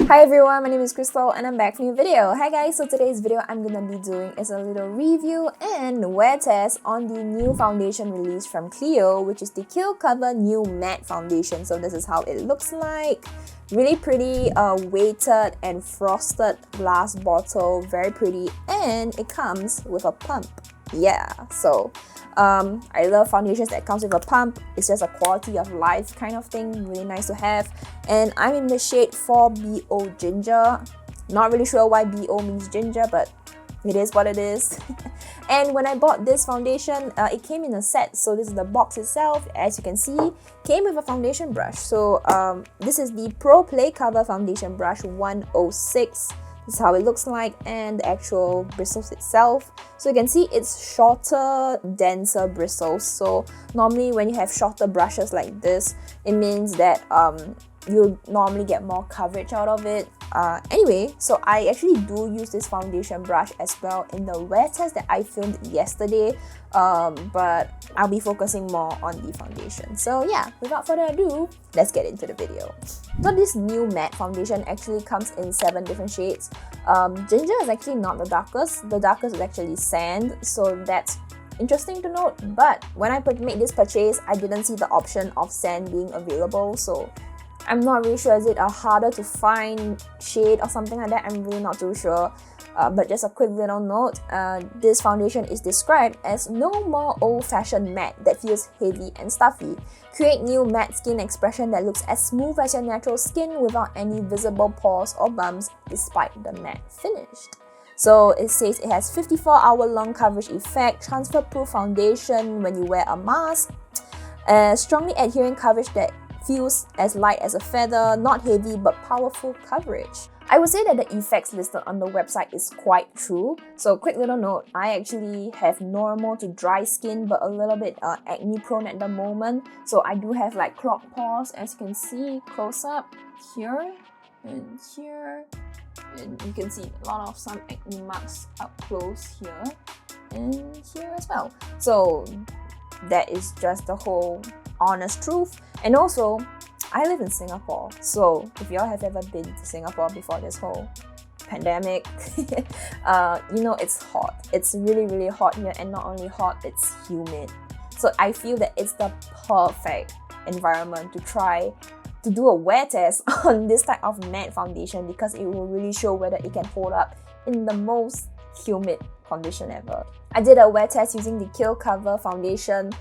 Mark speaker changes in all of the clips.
Speaker 1: Hi everyone, my name is Crystal and I'm back from a new video. Hi guys, so today's video I'm gonna be doing is a little review and wear test on the new foundation released from Clio, which is the Kill Cover New Matte Foundation. So this is how it looks like. Really pretty, weighted and frosted glass bottle, very pretty, and it comes with a pump. Yeah, so I love foundations that comes with a pump. It's just a quality of life kind of thing, really nice to have. And I'm in the shade 4BO Ginger. Not really sure why BO means ginger, but it is what it is. And when I bought this foundation, it came in a set. So this is the box itself. As you can see, came with a foundation brush. So this is the Pro Play Cover Foundation Brush 106. This is how it looks like, and the actual bristles itself. So you can see it's shorter, denser bristles. So normally when you have shorter brushes like this, it means that you normally get more coverage out of it. Anyway, so I actually do use this foundation brush as well in the wear test that I filmed yesterday, but I'll be focusing more on the foundation. So yeah, without further ado, let's get into the video. So this new matte foundation actually comes in 7 different shades. Ginger is actually not the darkest. The darkest is actually sand, so that's interesting to note. But when I made this purchase, I didn't see the option of sand being available, so I'm not really sure, is it a harder to find shade or something like that? I'm really not too sure. But just a quick little note, this foundation is described as no more old-fashioned matte that feels heavy and stuffy. Create new matte skin expression that looks as smooth as your natural skin without any visible pores or bumps despite the matte finish. So it says it has 54-hour long coverage effect, transfer-proof foundation when you wear a mask, strongly adhering coverage that feels as light as a feather, not heavy but powerful coverage. I would say that the effects listed on the website is quite true. So quick little note, I actually have normal to dry skin but a little bit acne prone at the moment. So I do have like clogged pores, as you can see close up here and here. And you can see a lot of some acne marks up close here and here as well. So that is just the whole honest truth. And also, I live in Singapore, so if y'all have ever been to Singapore before this whole pandemic, you know it's hot. It's really hot here, and not only hot, it's humid. So I feel that it's the perfect environment to try to do a wear test on this type of matte foundation, because it will really show whether it can hold up in the most humid condition ever. I did a wear test using the Kill Cover foundation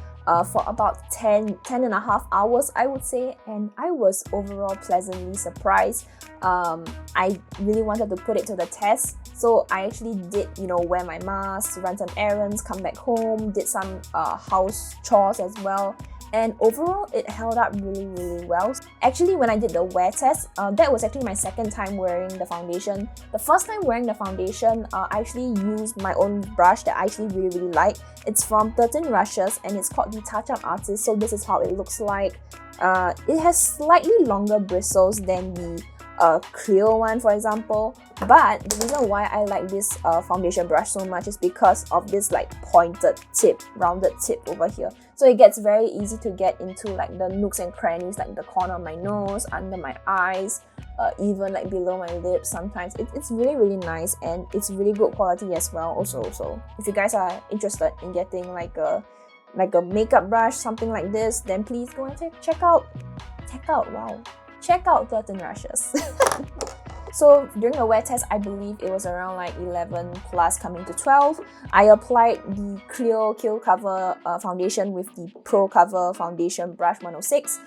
Speaker 1: for about 10 and a half hours, I would say, and I was overall pleasantly surprised. I really wanted to put it to the test, so I actually did, wear my mask, run some errands, come back home, did some house chores as well. And overall, it held up really well. Actually, when I did the wear test, that was actually my second time wearing the foundation. The first time wearing the foundation, I actually used my own brush that I actually really like. It's from 13 Rushes and it's called the Touch Up Artist. So this is how it looks like. It has slightly longer bristles than the Clio one, for example, but the reason why I like this foundation brush so much is because of this like pointed tip, rounded tip over here. So it gets very easy to get into like the nooks and crannies, like the corner of my nose, under my eyes, even like below my lips sometimes. It's really nice, and it's really good quality as well also. So if you guys are interested in getting like a makeup brush, something like this, then please go and check out 13 Rushes. So during the wear test, I believe it was around like 11 plus coming to 12. I applied the Clio Kill Cover foundation with the Pro Cover Foundation Brush 106.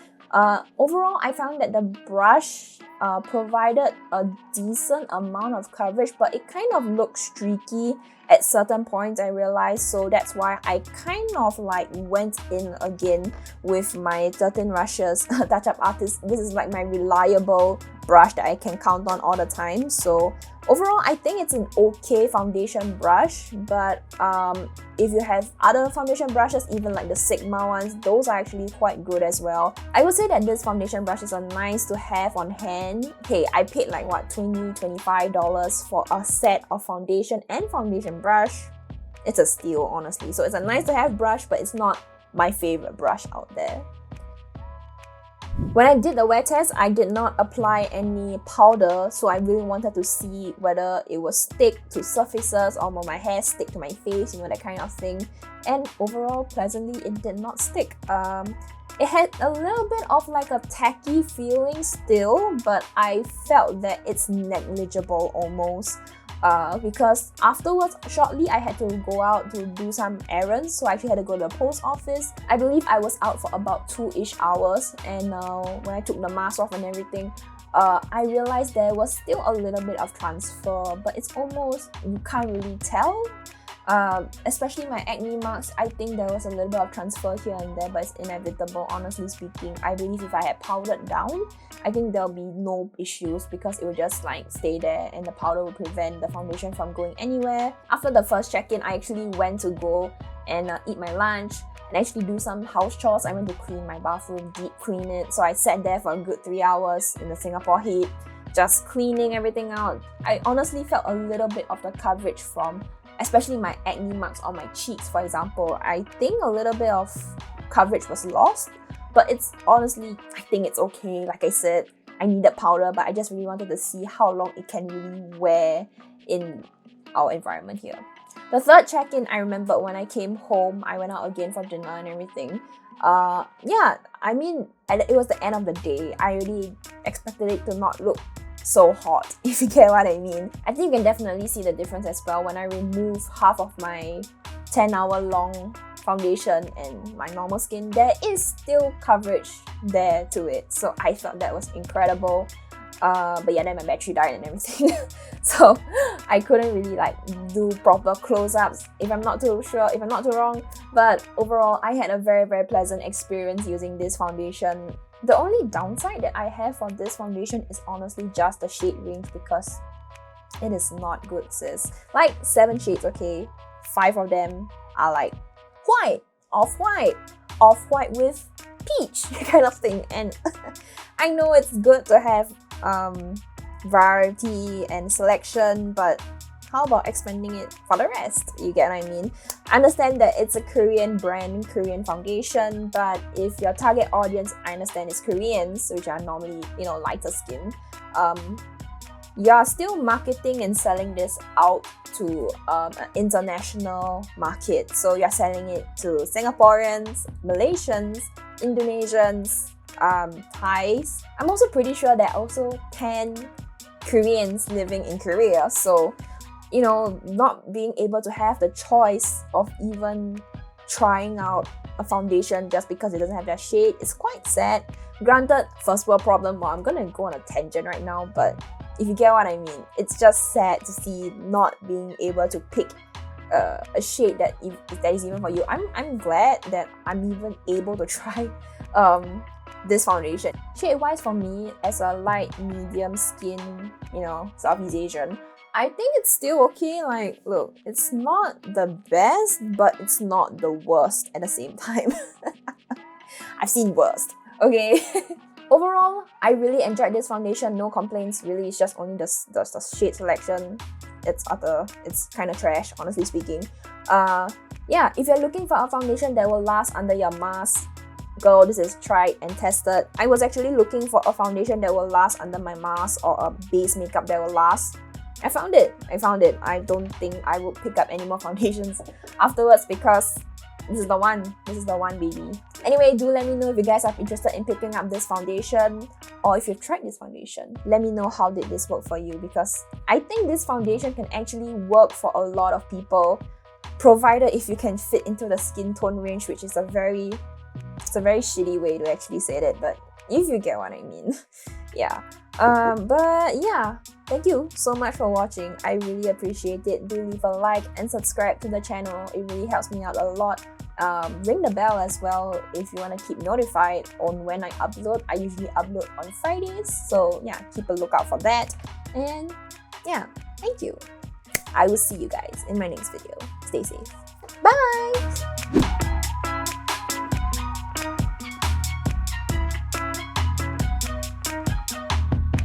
Speaker 1: Overall, I found that the brush provided a decent amount of coverage, but it kind of looked streaky at certain points, I realized. So that's why I kind of like went in again with my 13 Rushes Touch Up Artist. This is like my reliable brush that I can count on all the time. So overall, I think it's an okay foundation brush, but if you have other foundation brushes, even like the Sigma ones, those are actually quite good as well. I would say that these foundation brushes are nice to have on hand. Hey, I paid like what, $25 for a set of foundation and foundation brush. It's a steal, honestly. So it's a nice to have brush, but it's not my favorite brush out there. When I did the wear test, I did not apply any powder, so I really wanted to see whether it would stick to surfaces or will my hair stick to my face, you know, that kind of thing. And overall, pleasantly, it did not stick. It had a little bit of like a tacky feeling still, but I felt that it's negligible almost. Because afterwards, shortly, I had to go out to do some errands, so I actually had to go to the post office. I believe I was out for about 2-ish hours, and when I took the mask off and everything, I realized there was still a little bit of transfer, but it's almost, you can't really tell. Especially my acne marks, I think there was a little bit of transfer here and there, but it's inevitable, honestly speaking. I believe if I had powdered down, I think there'll be no issues because it will just like stay there and the powder will prevent the foundation from going anywhere. After the first check-in, I actually went to go and eat my lunch and actually do some house chores. I went to clean my bathroom, deep clean it. So I sat there for a good 3 hours in the Singapore heat, just cleaning everything out. I honestly felt a little bit of the coverage from especially my acne marks on my cheeks, for example. I think a little bit of coverage was lost, but it's honestly, I think it's okay. Like I said, I needed powder, but I just really wanted to see how long it can really wear in our environment here. The third check-in, I remember when I came home, I went out again for dinner and everything. Yeah, I mean, it was the end of the day. I really expected it to not look so hot, if you get what I mean. I think you can definitely see the difference as well when I remove half of my 10-hour long foundation and my normal skin. There is still coverage there to it, so I thought that was incredible. But yeah, then my battery died and everything, so I couldn't really like do proper close-ups if I'm not too wrong. But overall, I had a very pleasant experience using this foundation. The only downside that I have for this foundation is honestly just the shade range, because it is not good, sis. Like 7 shades, okay? 5 of them are like white, off-white with peach kind of thing. And I know it's good to have variety and selection, but how about expanding it for the rest? You get what I mean? I understand that it's a Korean brand, Korean foundation, but if your target audience, I understand, is Koreans, which are normally, you know, lighter skin, you're still marketing and selling this out to an international market. So you're selling it to Singaporeans, Malaysians, Indonesians, Thais. I'm also pretty sure there are also 10 Koreans living in Korea. So, you know, not being able to have the choice of even trying out a foundation just because it doesn't have that shade is quite sad. Granted, first world problem. Well, I'm gonna go on a tangent right now, but if you get what I mean, it's just sad to see not being able to pick a shade that is even for you. I'm glad that I'm even able to try this foundation. Shade wise, for me, as a light medium skin, you know, Southeast Asian, I think it's still okay. Like, look, it's not the best, but it's not the worst at the same time. I've seen worst, okay? Overall, I really enjoyed this foundation. No complaints, really. It's just only the shade selection. It's kind of trash, honestly speaking. Yeah, if you're looking for a foundation that will last under your mask, girl, this is tried and tested. I was actually looking for a foundation that will last under my mask, or a base makeup that will last. I found it. I don't think I would pick up any more foundations afterwards, because this is the one, baby. Anyway, do let me know if you guys are interested in picking up this foundation, or if you've tried this foundation. Let me know how did this work for you, because I think this foundation can actually work for a lot of people, provided if you can fit into the skin tone range, which is a very shitty way to actually say that, but if you get what I mean. Yeah. But yeah, thank you so much for watching. I really appreciate it. Do leave a like and subscribe to the channel. It really helps me out a lot. Ring the bell as well if you want to keep notified on when I upload. I usually upload on Fridays, so yeah, keep a lookout for that. And yeah, thank you. I will see you guys in my next video. Stay safe. Bye!